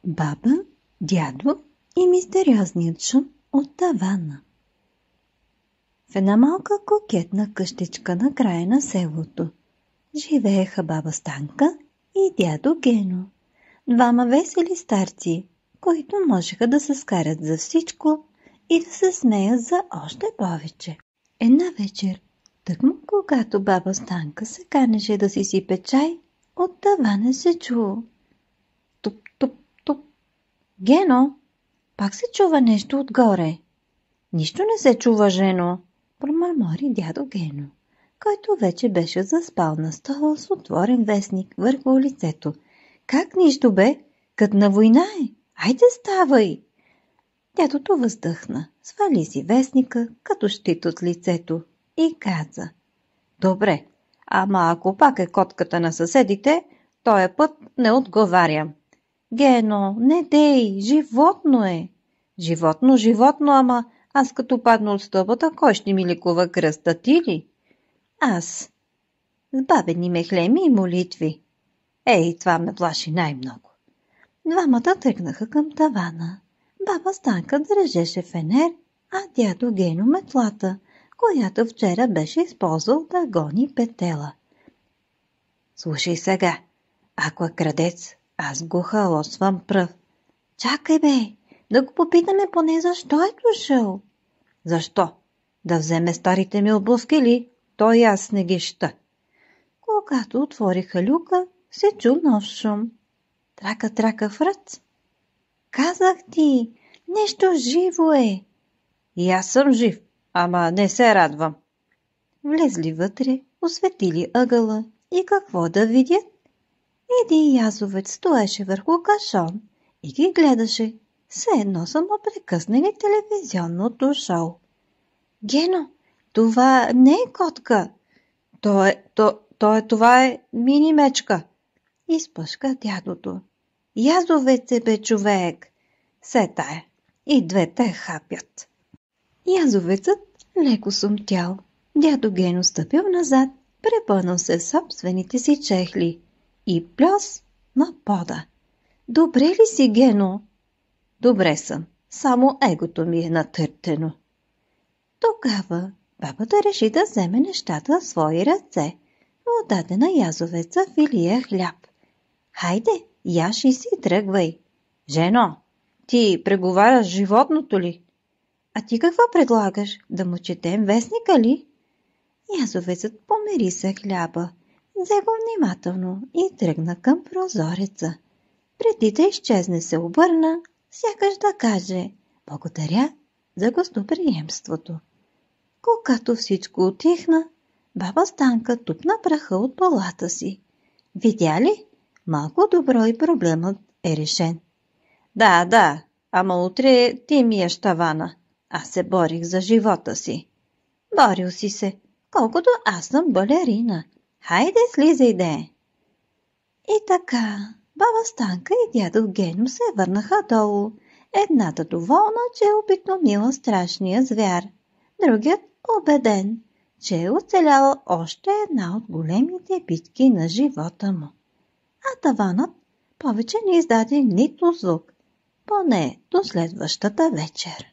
Баба, дядо и мистериозният шум от тавана. В една малка кокетна къщичка на края на селото живееха баба Станка и дядо Гено, двама весели старци, които можеха да се скарат за всичко и да се смеят за още повече. Една вечер, тъкмо когато баба Станка се канеше да си сипе чай, от тавана се чуло туп-туп-туп. Гено, пак се чува нещо отгоре. Нищо не се чува, жено, промърмори дядо Гено, който вече беше заспал на стола с отворен вестник върху лицето. Как нищо бе? Кът на война е. Айде ставай! Дядото въздъхна, свали си вестника като щит от лицето и каза: добре, ама ако пак е котката на съседите, тоя път не отговарям. Гено, не дей, животно е. Животно, ама аз като падна от стълбата, кой ще ми лекува кръста, ти ли? Аз. С бабени мехлеми и молитви. Ей, това ме плаши най-много. Двамата тръгнаха към тавана. Баба Станка държеше фенер, а дядо Гено метлата, която вчера беше използвал да гони петела. Слушай сега, ако е крадец, аз го халосвам пръв. Чакай бе, да го попитаме поне защо е дошъл. Защо? Да вземе старите ми обувки ли? Той аз не ги ща. Когато отвориха люка, се чу нов шум. Трака врат. Казах ти, нещо живо е. И аз съм жив, ама не се радвам. Влезли вътре, осветили ъгъла и какво да видят? Един язовец стоеше върху кашон и ги гледаше, все едно са му прекъснали телевизионното шоу. Гено, това не е котка. Това е мини мечка. Изпъшка дядото. Язовец е бе, човек. Сета е. И двете хапят. Язовецът леко сумтял. Дядо Гено стъпил назад, препънал се собствените си чехли и плюс на пода. Добре ли си, Гено? Добре съм, само егото ми е натъртено. Тогава бабата реши да вземе нещата в свои ръце. Отдаде на язовеца филия хляб. Хайде, яш и си тръгвай. Жено, ти преговаряш с животното ли? А ти какво предлагаш? Да му четем вестника ли? Язовецът помери се хляба, взе го внимателно и тръгна към прозореца. Преди да изчезне се обърна, сякаш да каже: благодаря за гостоприемството. Когато всичко утихна, баба Станка тупна праха от полата си. Видя ли? Малко добро и проблемът е решен. Да, ама утре ти миеш тавана. Аз се борих за живота си. Борил си се, колкото аз съм балерина. Хайде, слизай де. И така, баба Станка и дядо Гено се върнаха долу. Едната доволна, че е обикновила страшния звяр. Другият убеден, че е оцеляла още една от големите битки на живота му. А таванът повече не издаде нито звук, поне до следващата вечер.